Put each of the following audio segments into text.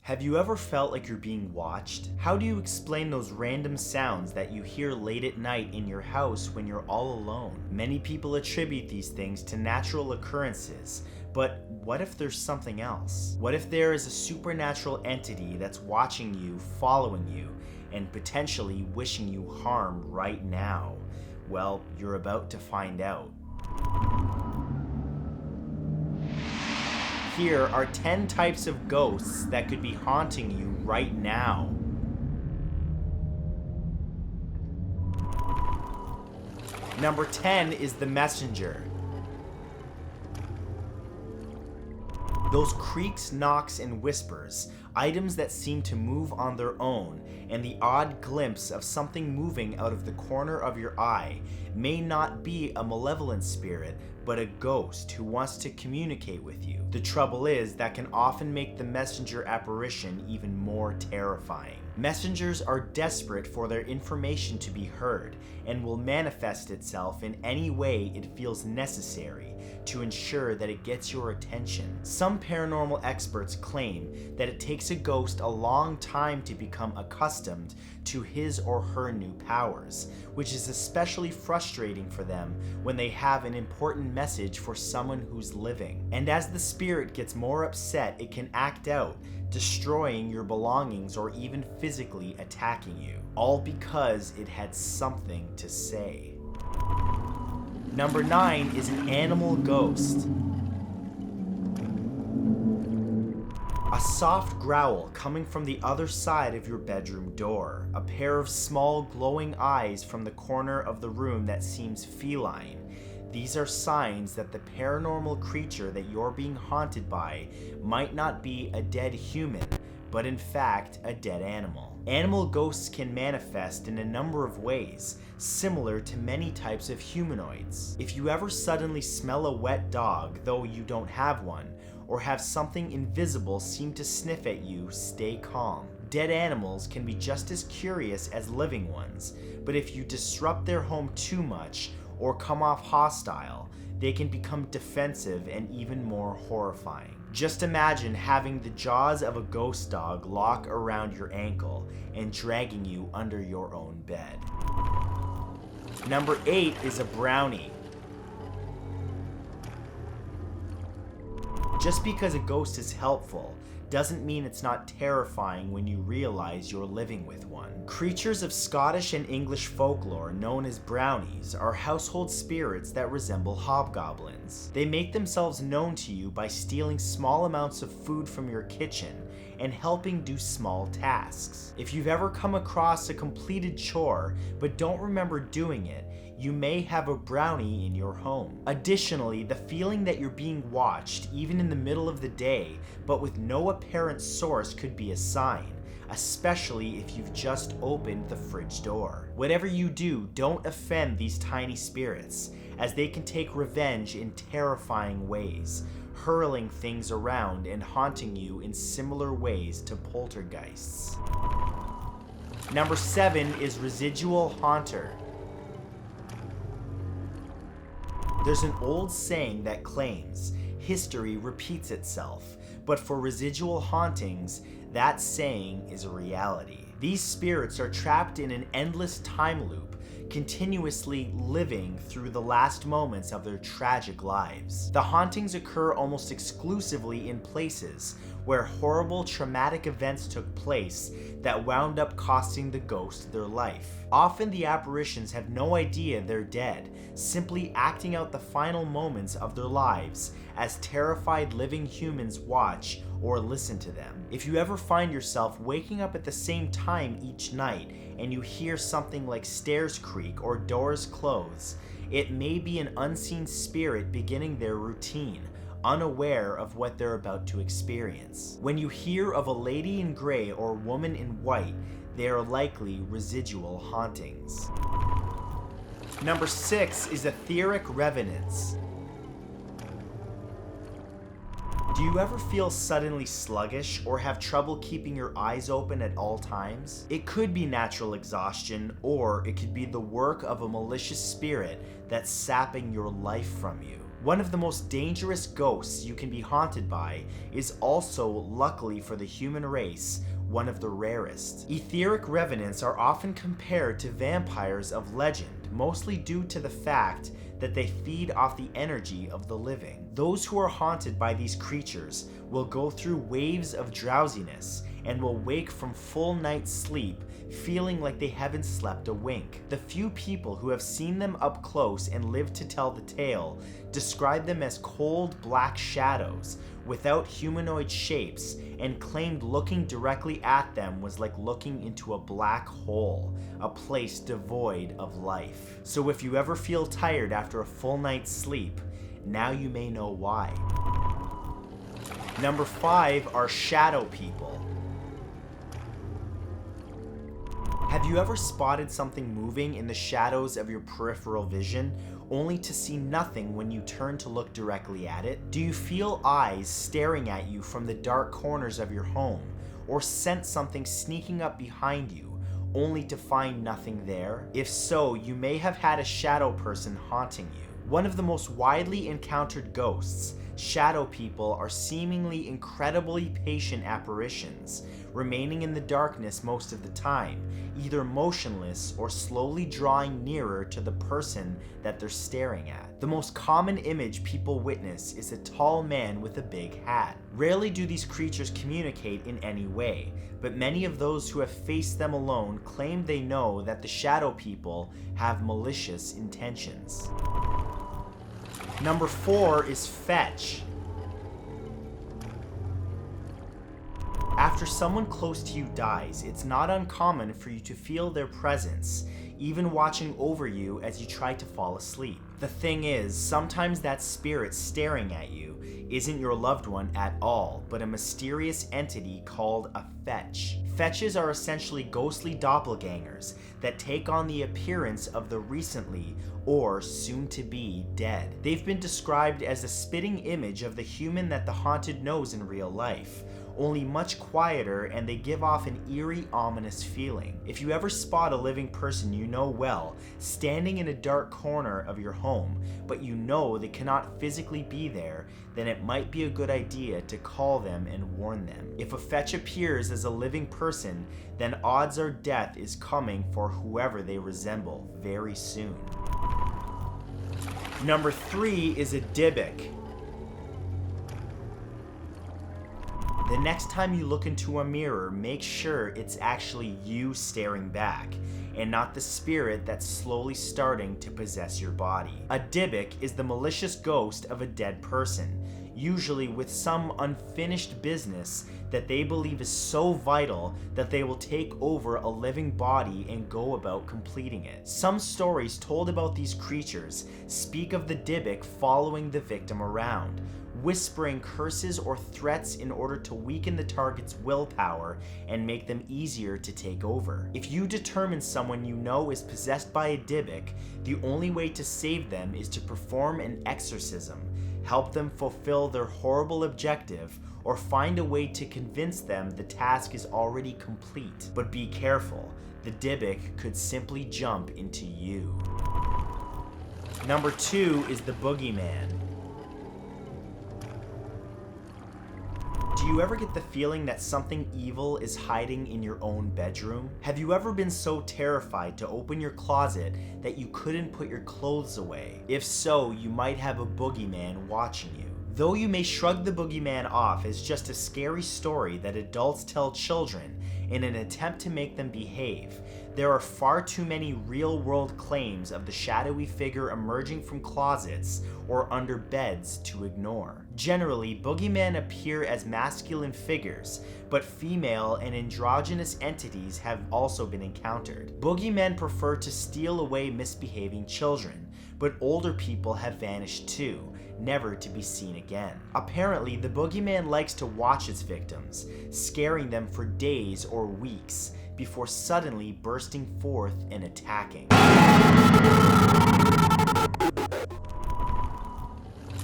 Have you ever felt like you're being watched? How do you explain those random sounds that you hear late at night in your house when you're all alone? Many people attribute these things to natural occurrences, but what if there's something else? What if there is a supernatural entity that's watching you, following you, and potentially wishing you harm right now? Well, you're about to find out. Here are 10 types of ghosts that could be haunting you right now. Number 10 is the messenger. Those creaks, knocks, and whispers, items that seem to move on their own, and the odd glimpse of something moving out of the corner of your eye may not be a malevolent spirit, but a ghost who wants to communicate with you. The trouble is, that can often make the messenger apparition even more terrifying. Messengers are desperate for their information to be heard, and will manifest itself in any way it feels necessary to ensure that it gets your attention. Some paranormal experts claim that it takes a ghost a long time to become accustomed to his or her new powers, which is especially frustrating for them when they have an important message for someone who's living. And as the spirit gets more upset, it can act out, destroying your belongings or even physically attacking you, all because it had something to say. Number 9 is an animal ghost. A soft growl coming from the other side of your bedroom door. A pair of small glowing eyes from the corner of the room that seems feline. These are signs that the paranormal creature that you're being haunted by might not be a dead human, but in fact a dead animal. Animal ghosts can manifest in a number of ways, similar to many types of humanoids. If you ever suddenly smell a wet dog, though you don't have one, or have something invisible seem to sniff at you, stay calm. Dead animals can be just as curious as living ones, but if you disrupt their home too much or come off hostile, they can become defensive and even more horrifying. Just imagine having the jaws of a ghost dog lock around your ankle and dragging you under your own bed. Number 8 is a brownie. Just because a ghost is helpful doesn't mean it's not terrifying when you realize you're living with one. Creatures of Scottish and English folklore known as brownies are household spirits that resemble hobgoblins. They make themselves known to you by stealing small amounts of food from your kitchen and helping do small tasks. If you've ever come across a completed chore but don't remember doing it, you may have a brownie in your home. Additionally, the feeling that you're being watched, even in the middle of the day, but with no apparent source, could be a sign, especially if you've just opened the fridge door. Whatever you do, don't offend these tiny spirits, as they can take revenge in terrifying ways, hurling things around and haunting you in similar ways to poltergeists. Number 7 is Residual Haunter. There's an old saying that claims, history repeats itself, but for residual hauntings, that saying is a reality. These spirits are trapped in an endless time loop, continuously living through the last moments of their tragic lives. The hauntings occur almost exclusively in places where horrible traumatic events took place that wound up costing the ghost their life. Often the apparitions have no idea they're dead, simply acting out the final moments of their lives as terrified living humans watch or listen to them. If you ever find yourself waking up at the same time each night and you hear something like stairs creak or doors close, it may be an unseen spirit beginning their routine, unaware of what they're about to experience. When you hear of a lady in gray or woman in white, they are likely residual hauntings. Number 6 is etheric revenants. Do you ever feel suddenly sluggish or have trouble keeping your eyes open at all times? It could be natural exhaustion, or it could be the work of a malicious spirit that's sapping your life from you. One of the most dangerous ghosts you can be haunted by is also, luckily for the human race, one of the rarest. Etheric revenants are often compared to vampires of legend, mostly due to the fact that they feed off the energy of the living. Those who are haunted by these creatures will go through waves of drowsiness and will wake from full night's sleep feeling like they haven't slept a wink. The few people who have seen them up close and lived to tell the tale describe them as cold black shadows without humanoid shapes and claimed looking directly at them was like looking into a black hole, a place devoid of life. So if you ever feel tired after a full night's sleep, now you may know why. Number 5 are shadow people. Have you ever spotted something moving in the shadows of your peripheral vision, only to see nothing when you turn to look directly at it? Do you feel eyes staring at you from the dark corners of your home, or sense something sneaking up behind you, only to find nothing there? If so, you may have had a shadow person haunting you. One of the most widely encountered ghosts, shadow people are seemingly incredibly patient apparitions, remaining in the darkness most of the time, either motionless or slowly drawing nearer to the person that they're staring at. The most common image people witness is a tall man with a big hat. Rarely do these creatures communicate in any way, but many of those who have faced them alone claim they know that the shadow people have malicious intentions. Number 4 is fetch. After someone close to you dies, it's not uncommon for you to feel their presence, even watching over you as you try to fall asleep. The thing is, sometimes that spirit staring at you isn't your loved one at all, but a mysterious entity called a fetch. Fetches are essentially ghostly doppelgangers that take on the appearance of the recently or soon-to-be dead. They've been described as a spitting image of the human that the haunted knows in real life, only much quieter, and they give off an eerie, ominous feeling. If you ever spot a living person you know well standing in a dark corner of your home, but you know they cannot physically be there, then it might be a good idea to call them and warn them. If a fetch appears as a living person, then odds are death is coming for whoever they resemble very soon. Number 3 is a Dybbuk. The next time you look into a mirror, make sure it's actually you staring back, and not the spirit that's slowly starting to possess your body. A Dybbuk is the malicious ghost of a dead person, usually with some unfinished business that they believe is so vital that they will take over a living body and go about completing it. Some stories told about these creatures speak of the Dybbuk following the victim around, whispering curses or threats in order to weaken the target's willpower and make them easier to take over. If you determine someone you know is possessed by a Dybbuk, the only way to save them is to perform an exorcism, help them fulfill their horrible objective, or find a way to convince them the task is already complete. But be careful, the Dybbuk could simply jump into you. Number 2 is the boogeyman. Do you ever get the feeling that something evil is hiding in your own bedroom? Have you ever been so terrified to open your closet that you couldn't put your clothes away? If so, you might have a boogeyman watching you. Though you may shrug the boogeyman off as just a scary story that adults tell children in an attempt to make them behave, there are far too many real-world claims of the shadowy figure emerging from closets or under beds to ignore. Generally, boogeymen appear as masculine figures, but female and androgynous entities have also been encountered. Boogeymen prefer to steal away misbehaving children, but older people have vanished too, never to be seen again. Apparently, the boogeyman likes to watch its victims, scaring them for days or weeks, before suddenly bursting forth and attacking.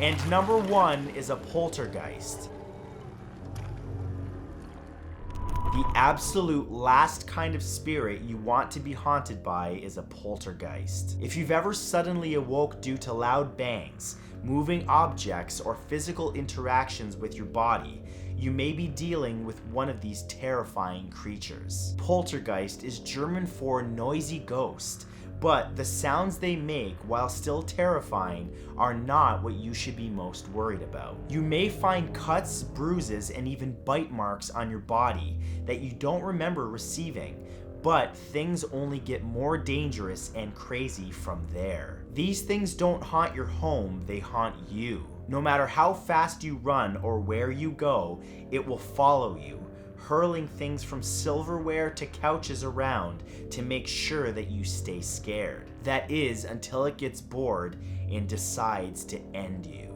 And number 1 is a poltergeist. The absolute last kind of spirit you want to be haunted by is a poltergeist. If you've ever suddenly awoke due to loud bangs, moving objects, or physical interactions with your body, you may be dealing with one of these terrifying creatures. Poltergeist is German for noisy ghost, but the sounds they make, while still terrifying, are not what you should be most worried about. You may find cuts, bruises, and even bite marks on your body that you don't remember receiving, but things only get more dangerous and crazy from there. These things don't haunt your home, they haunt you. No matter how fast you run or where you go, it will follow you, hurling things from silverware to couches around to make sure that you stay scared. That is, until it gets bored and decides to end you.